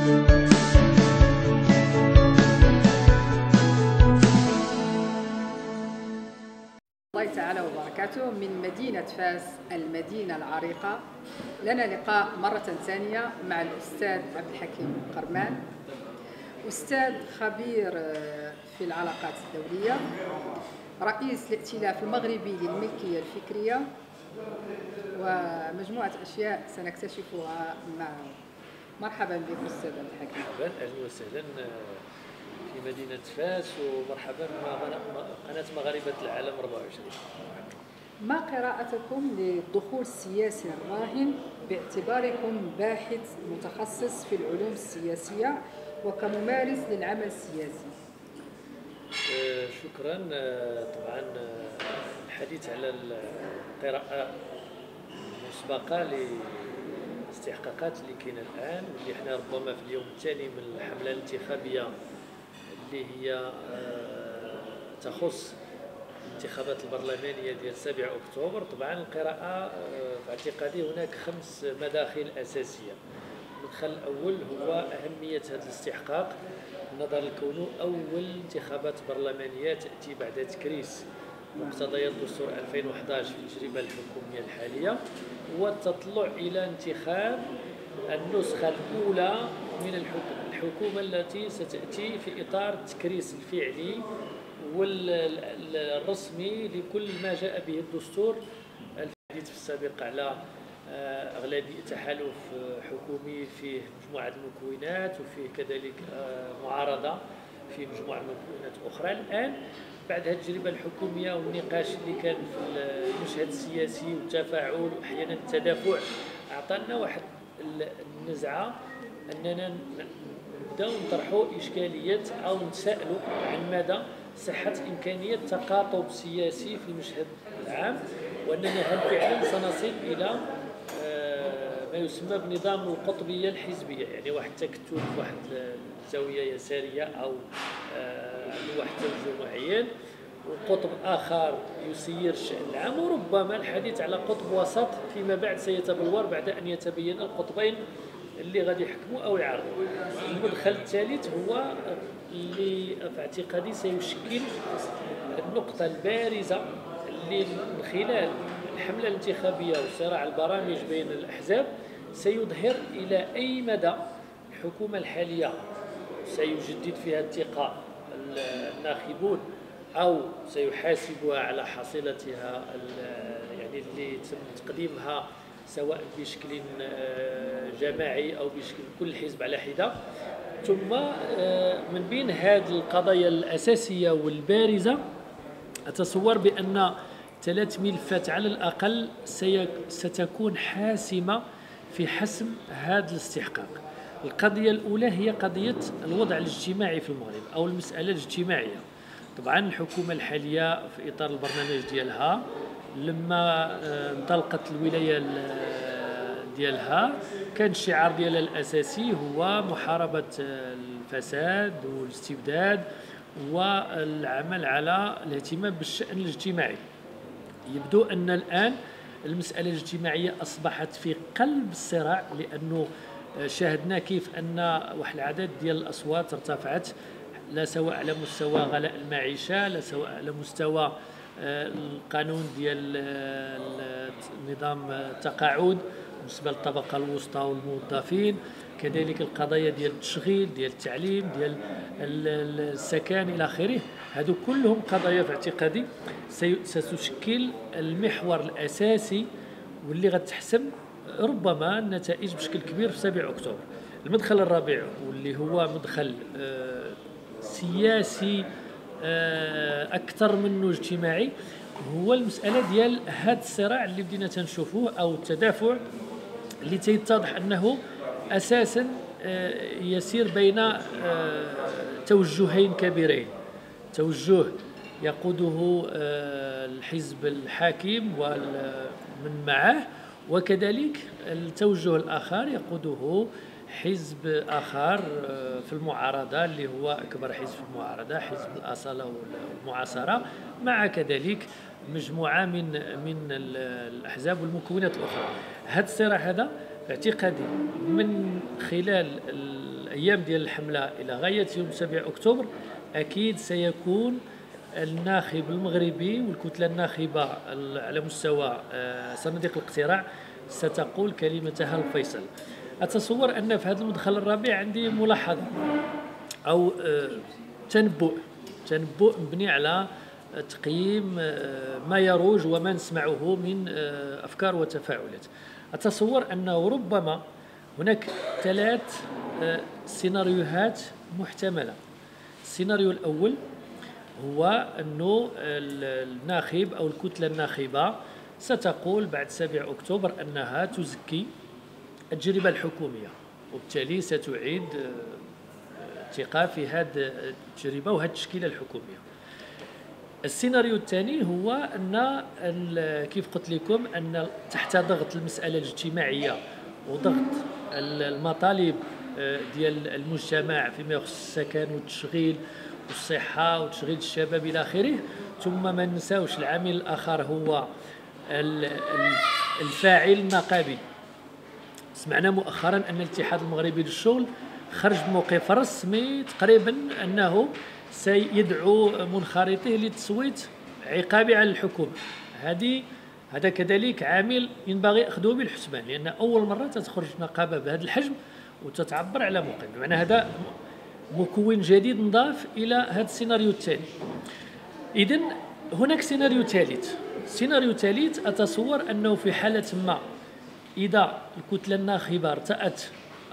الله تعالى وبركاته. من مدينة فاس المدينة العريقة لنا لقاء مرة ثانية مع الأستاذ عبد الحكيم قرمان، أستاذ خبير في العلاقات الدولية، رئيس الائتلاف المغربي للملكية الفكرية، ومجموعة أشياء سنكتشفها معه. مرحبا بك أستاذ عبد الحكيم. مرحبا، أهلا وسهلا في مدينة فاس، ومرحبا مع قناة مغاربة العالم 24. ما قراءتكم للدخول السياسي الراهن باعتباركم باحث متخصص في العلوم السياسية وكممارس للعمل السياسي؟ شكرا. طبعا الحديث على القراءة المسبقة للاستحقاقات اللي كاينه الآن، واللي احنا ربما في اليوم الثاني من الحملة الانتخابية اللي هي تخص الانتخابات البرلمانية ديال 7 أكتوبر. طبعا القراءة في اعتقادي هناك 5 مداخل أساسية. المدخل الأول هو أهمية هذا الاستحقاق نظرا لكونه أول انتخابات برلمانية تأتي بعد تكريس مقتضيات دستور 2011 في التجربة الحكومية الحالية، والتطلع إلى انتخاب النسخة الأولى من الحكومة التي ستأتي في إطار التكريس الفعلي والرسمي لكل ما جاء به الدستور. الحديث في السابق على أغلبية تحالف حكومي فيه مجموعة المكونات، وفيه كذلك معارضة في مجموعة المكونات أخرى. الآن بعد هذه التجربة الحكومية والنقاش اللي كان في المشهد السياسي والتفاعل وأحيانا التدافع، أعطانا واحد النزعة أننا نبداو نطرحوا إشكالية أو نتساءلوا عن مدى صحة إمكانية تقاطب سياسي في المشهد العام، وأننا هل فعلا سنصل إلى ما يسمى بنظام القطبية الحزبية، يعني واحد تكتل في واحد الزاوية يسارية أو واحد توجه معين، وقطب آخر يسير الشأن العام، وربما الحديث على قطب وسط فيما بعد سيتبلور بعد أن يتبين القطبين اللي غادي يحكموا أو يعارضوا. المدخل الثالث هو اللي في اعتقادي سيشكل النقطة البارزة اللي من خلال الحملة الانتخابية وصراع البرامج بين الأحزاب سيظهر إلى أي مدى الحكومة الحالية سيجدد فيها الثقة الناخبون أو سيحاسبها على حصيلتها يعني اللي تم تقديمها سواء بشكل جماعي أو بشكل كل حزب على حدة. ثم من بين هذه القضايا الأساسية والبارزة أتصور بأن 3 ملفات على الأقل ستكون حاسمة في حسم هذا الاستحقاق. القضية الأولى هي قضية الوضع الاجتماعي في المغرب أو المسألة الاجتماعية. طبعا الحكومة الحالية في إطار البرنامج ديالها لما انطلقت الولاية ديالها كان الشعار ديالها الأساسي هو محاربة الفساد والاستبداد والعمل على الاهتمام بالشأن الاجتماعي. يبدو أن الآن المسألة الاجتماعية أصبحت في قلب الصراع، لأنه شاهدنا كيف أن واحد العدد ديال الأصوات ارتفعت، لا سواء على مستوى غلاء المعيشة، لا سواء على مستوى القانون ديال نظام التقاعد بالنسبة للطبقة الوسطى والموظفين، كذلك القضايا ديال التشغيل، ديال التعليم، ديال السكن إلى آخره. هذو كلهم قضايا في اعتقادي ستشكل المحور الأساسي واللي غتحسم ربما النتائج بشكل كبير في 7 أكتوبر. المدخل الرابع واللي هو مدخل سياسي أكثر منه اجتماعي هو المسألة ديال هذا الصراع اللي بدينا تنشوفوه أو التدافع اللي تيتضح أنه أساسا يسير بين توجهين كبيرين، توجه يقوده الحزب الحاكم ومن معه، وكذلك التوجه الآخر يقوده حزب آخر في المعارضة اللي هو أكبر حزب في المعارضة، حزب الأصالة والمعاصرة، مع كذلك مجموعة من الأحزاب والمكونات الأخرى. هذا الصراع هذا اعتقادي من خلال الأيام ديال الحملة إلى غاية يوم 7 أكتوبر أكيد سيكون الناخب المغربي والكتلة الناخبة على مستوى صناديق الاقتراع ستقول كلمتها الفيصل. أتصور أن في هذا المدخل الرابع عندي ملاحظة أو تنبؤ مبني على تقييم ما يروج وما نسمعه من أفكار وتفاعلات. أتصور أنه ربما هناك 3 سيناريوهات محتملة. السيناريو الأول هو أنه الناخب أو الكتلة الناخبة ستقول بعد 7 أكتوبر أنها تزكي التجربة الحكومية، وبالتالي ستعيد الثقة في هذه التجربة وهذه التشكيلة الحكومية. السيناريو الثاني هو أن كيف قلت لكم أن تحت ضغط المسألة الاجتماعية وضغط المطالب ديال المجتمع فيما يخص السكن والتشغيل والصحة وتشغيل الشباب إلى آخره، ثم ما ننساوش العامل الآخر هو الفاعل النقابي. سمعنا مؤخرا أن الاتحاد المغربي للشغل خرج بموقف رسمي تقريبا أنه سيدعو منخرطيه للتصويت عقابي على الحكومة. هذا كذلك عامل ينبغي أخذه بالحسبان، لأن أول مرة تخرج نقابة بهذا الحجم وتتعبر على موقف، بمعنى هذا مكون جديد نضاف إلى هذا السيناريو الثاني. إذن هناك سيناريو ثالث أتصور أنه في حالة ما إذا الكتلة الناخبة ارتأت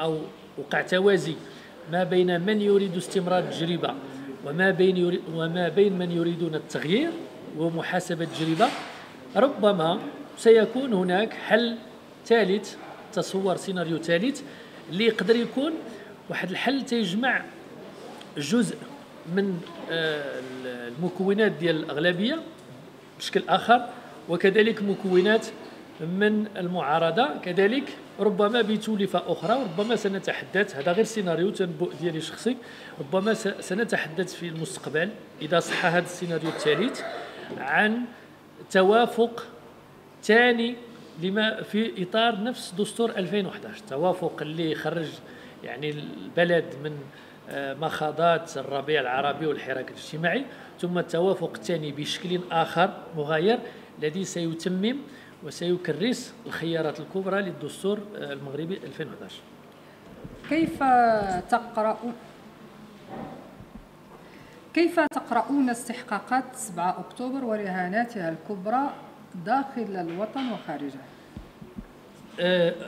أو وقع توازي ما بين من يريد استمرار التجربة وما بين من يريدون التغيير ومحاسبة التجربة، ربما سيكون هناك حل ثالث، تصور سيناريو ثالث اللي يقدر يكون واحد الحل تيجمع جزء من المكونات ديال الأغلبية بشكل آخر، وكذلك مكونات من المعارضة كذلك، ربما بتوليفة أخرى. وربما سنتحدث، هذا غير سيناريو تنبؤ ديالي شخصي، ربما سنتحدث في المستقبل إذا صح هذا السيناريو الثالث عن توافق ثاني لما في إطار نفس دستور 2011، توافق اللي خرج يعني البلد من مخاضات الربيع العربي والحراك الاجتماعي، ثم التوافق الثاني بشكل آخر مغاير الذي سيتمم وسيكرس الخيارات الكبرى للدستور المغربي 2011. كيف تقرؤون استحقاقات 7 أكتوبر ورهاناتها الكبرى داخل الوطن وخارجه؟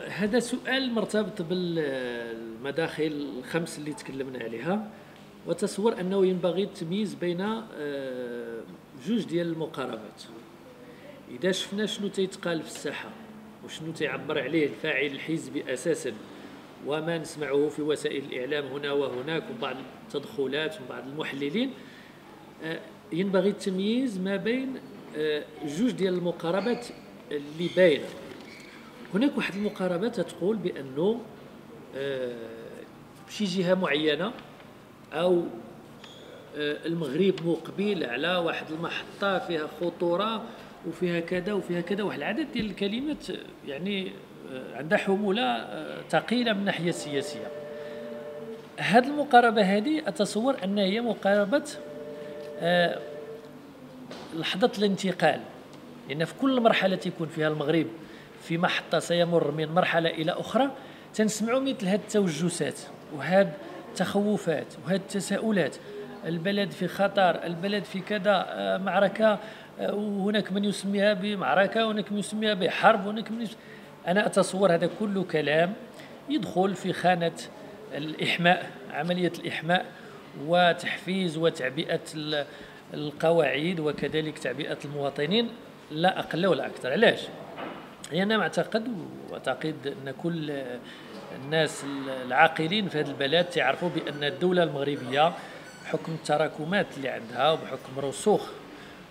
هذا سؤال مرتبط بالمداخل الخمس اللي تكلمنا عليها، وتصور أنه ينبغي التمييز بين جوج ديال المقاربات. إذا شفنا شنو تيتقال في الساحة وشنو تيعبر عليه الفاعل الحزبي أساسا وما نسمعه في وسائل الإعلام هنا وهناك وبعض التدخلات وبعض المحللين، ينبغي التمييز ما بين جوج ديال المقاربات اللي باينة. هناك واحد المقاربات تقول بأنه بشي جهة معينة أو المغرب مقبل على واحد المحطة فيها خطورة وفيها كذا وفيها كذا، واحد العدد ديال الكلمات يعني عندها حمولة ثقيلة من الناحية السياسية. هذه المقاربة هذه أتصور أن هي مقاربة لحظة الانتقال، لأن في كل مرحلة يكون فيها المغرب في محطة سيمر من مرحلة إلى أخرى تنسمعوا مثل هذه التوجسات وهذه التخوفات وهذه التساؤلات، البلد في خطر، البلد في كذا معركة، وهناك من يسميها بمعركة وهناك من يسميها بحرب وهناك من أنا أتصور هذا كله كلام يدخل في خانة الإحماء، عملية الإحماء وتحفيز وتعبئة القواعد وكذلك تعبئة المواطنين، لا أقل ولا أكثر. علاش؟ أنا معتقد وأعتقد أن كل الناس العاقلين في هذا البلد تعرفوا بأن الدولة المغربية بحكم التراكمات اللي عندها وبحكم رسوخ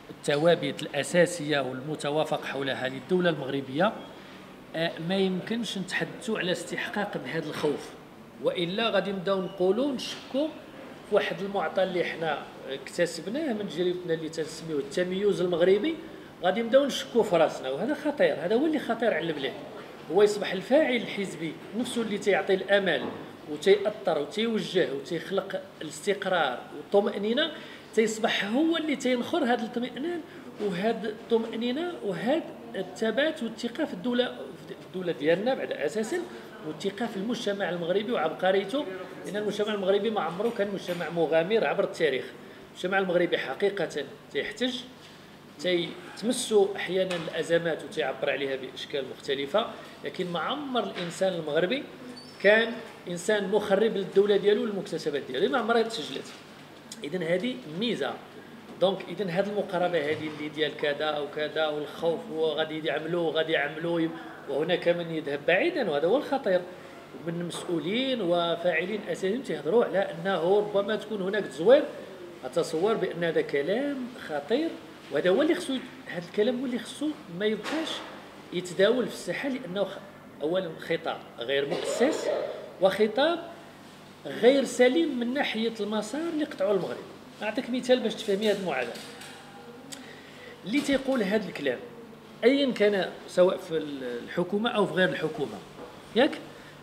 الثوابت الأساسية والمتوافق حولها للدولة المغربية ما يمكنش نتحدثوا على استحقاق بهذا الخوف، وإلا غادي نبداو نقولوا نشكوا في واحد المعطى اللي احنا اكتسبناه من تجربتنا اللي تنسميوه التميز المغربي، غادي نبداو نشكوا في راسنا، وهذا خطير، هذا هو اللي خطير على البلاد. هو يصبح الفاعل الحزبي نفسه اللي تيعطي الامل وتيأثر وتيوجه وتيخلق الاستقرار والطمأنينة، تيصبح هو اللي تينخر هذا الاطمئنان وهذا الطمأنينة وهذا الثبات والثقة في الدولة ديالنا بعد أساسا، والثقة في المجتمع المغربي وعبقريته، لأن المجتمع المغربي ما عمره كان مجتمع مغامر عبر التاريخ. المجتمع المغربي حقيقة تيحتج، تمسوا احيانا الازمات وتعبر عليها باشكال مختلفه، لكن ما عمر الانسان المغربي كان انسان مخرب للدوله ديالو والمكتسبات ديالو، ما عمرها تسجلت. اذا هذه ميزه. دونك اذا هذه المقاربه هذه اللي ديال كذا او كذا والخوف وغادي يعملوا وهناك من يذهب بعيدا، وهذا هو الخطير، من مسؤولين وفاعلين اساسيين تيهضروا على انه ربما تكون هناك تزوير. اتصور بان هذا كلام خطير، وهذا هو اللي خصو، هذا الكلام هو اللي خصو ما يبقاش يتداول في الساحه، لانه اولا خطاب غير مؤسس وخطاب غير سليم من ناحيه المسار اللي قطعوا المغرب. اعطيك مثال باش تفهمي هذه المعادله. اللي تيقول هذا الكلام ايا كان سواء في الحكومه او في غير الحكومه، ياك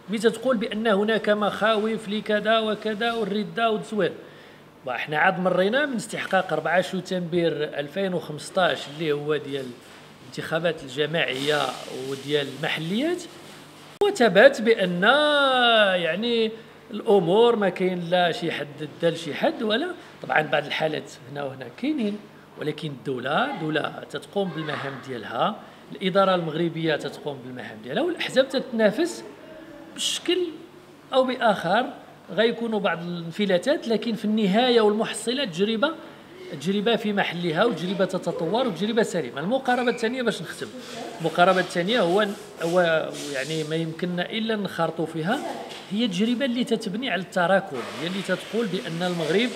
متى تقول بان هناك مخاوف لكذا وكذا والرده والتزوير، احنا عاد مرينا من استحقاق 4 شتنبر 2015 اللي هو ديال الانتخابات الجماعيه وديال المحليات، وثبت بان يعني الامور ما كاين لا شي حد ضد شي حد، ولا طبعا بعض الحالات هنا وهنا كاينين، ولكن الدوله تتقوم بالمهام ديالها، الاداره المغربيه تتقوم بالمهام ديالها، والاحزاب تتنافس بشكل او باخر، غيكونوا بعض الانفلاتات، لكن في النهايه والمحصله تجربه في محلها، وتجربه تتطور وتجربه سليمه. المقاربه الثانيه باش نختم، المقاربه الثانيه هو يعني ما يمكننا الا نخرطوا فيها، هي التجربه اللي تتبني على التراكم، هي اللي تتقول بان المغرب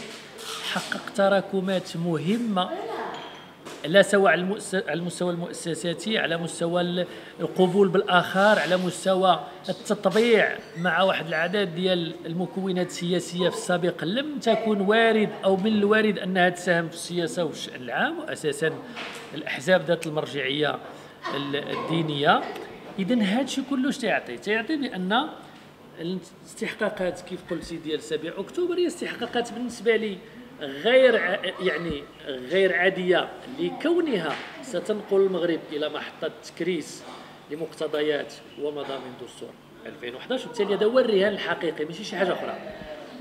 حقق تراكمات مهمه، لا سواء على المستوى المؤسساتي، على مستوى القبول بالاخر، على مستوى التطبيع مع واحد العدد ديال المكونات السياسيه في السابق لم تكن وارد او من الوارد انها تساهم في السياسه والشان العام، واساسا الاحزاب ذات المرجعيه الدينيه. اذا هذا الشيء كله تيعطي بان الاستحقاقات كيف قلتي ديال 7 اكتوبر هي استحقاقات بالنسبه لي غير عاديه، لكونها ستنقل المغرب الى محطه تكريس لمقتضيات ومضامين دستور 2011، وبالتالي هذا هو الرهان الحقيقي ماشي شي حاجه اخرى،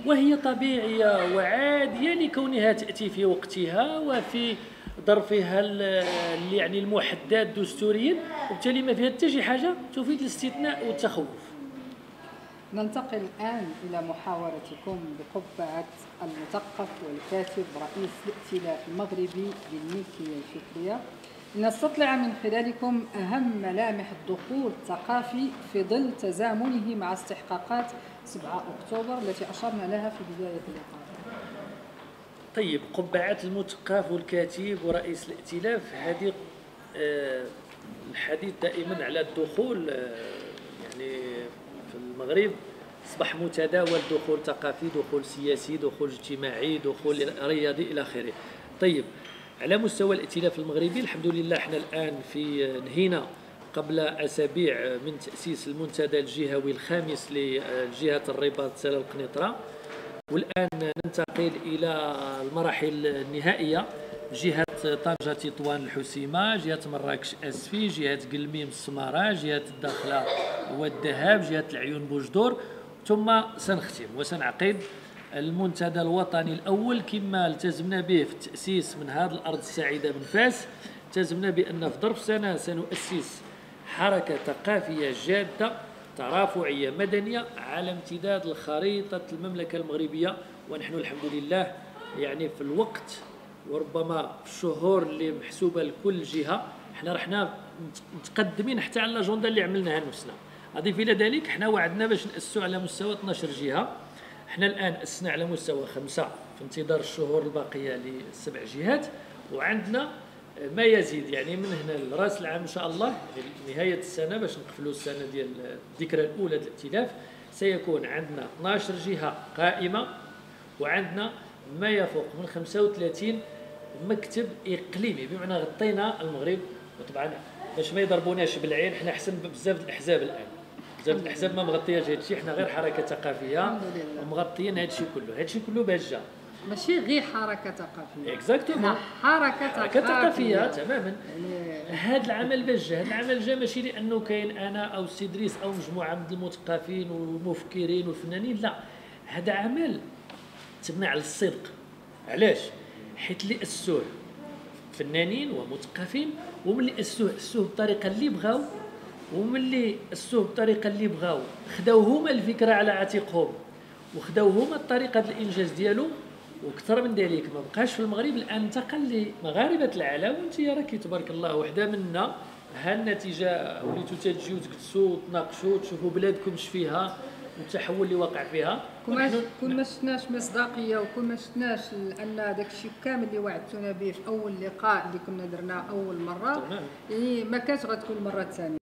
وهي طبيعيه وعاديه لكونها تاتي في وقتها وفي ظرفها يعني المحدد دستوريا، وبالتالي ما فيها حتى شي حاجه تفيد الاستثناء والتخوف. ننتقل الآن إلى محاورتكم بقبعة المثقف والكاتب رئيس الائتلاف المغربي للملكية الفكرية، لنستطلع من خلالكم أهم ملامح الدخول الثقافي في ظل تزامنه مع استحقاقات 7 أكتوبر التي أشرنا لها في بداية اللقاء. طيب، قبعة المثقف والكاتب ورئيس الائتلاف، هذه الحديث دائما على الدخول يعني في المغرب أصبح متداول، دخول ثقافي، دخول سياسي، دخول اجتماعي، دخول رياضي إلى آخره. طيب، على مستوى الائتلاف المغربي الحمد لله احنا الآن نهينا قبل أسابيع من تأسيس المنتدى الجهوي الخامس لجهة الرباط سلا القنيطرة، والآن ننتقل إلى المراحل النهائية، جهة طنجة تطوان الحسيمة، جهة مراكش أسفي، جهة قلميم السمارة، جهة الداخلة والذهب، جهة العيون بوجدور، ثم سنختم وسنعقد المنتدى الوطني الأول كما التزمنا به في التأسيس من هذه الأرض السعيدة من فاس. التزمنا بأن في ظرف سنة سنؤسس حركة ثقافية جادة ترافعية مدنية على امتداد الخريطة المملكة المغربية، ونحن الحمد لله يعني في الوقت وربما في الشهور اللي محسوبة لكل جهة احنا رحنا متقدمين حتى على الأجندة اللي عملناها نفسنا. أضيف إلى ذلك احنا وعدنا باش نأسسوا على مستوى 12 جهة، احنا الآن أسسنا على مستوى 5 في انتظار الشهور الباقية ل7 جهات، وعندنا ما يزيد يعني من هنا لراس العام ان شاء الله نهايه السنه باش نقفلوا السنه ديال الذكرى الاولى للائتلاف، سيكون عندنا 12 جهه قائمه، وعندنا ما يفوق من 35 مكتب اقليمي، بمعنى غطينا المغرب. وطبعا باش ما يضربوناش بالعين. حنا احسن بزاف الاحزاب الان، بزاف الاحزاب ما مغطياش هذا الشيء، حنا غير حركه ثقافيه ومغطيين هذا الشيء كله. هذا الشيء كله باش جا ماشي غير حركه ثقافيه، اكزاكتومون حركه ثقافيه تماما. هذا العمل باش جا، هذا العمل جا ماشي لانه كاين انا او السي ادريس او مجموعه من المثقفين والمفكرين والفنانين، لا، هذا عمل تبنى على الصدق. علاش؟ حيت اللي اسوه فنانين ومثقفين، وملي اسوه بالطريقه اللي بغاو، وملي اسوه بالطريقه اللي بغاو خداو هما الفكره على عاتقهم وخداو هما الطريقه ديال الانجاز ديالو. وكثر من ذلك ما بقاش في المغرب الان انتقل لمغاربه العالم. وانت راكي تبارك الله وحده منا، ها النتيجه وليتو تجيو تجلسوا تناقشوا تشوفوا بلادكم اش فيها والتحول اللي واقع فيها. كون ما شفناش مصداقيه، وكون ما شفناش ان داك الشيء كامل اللي وعدتونا به في اول لقاء اللي كنا درناه اول مره، يعني ما كانش غتكون المره الثانيه.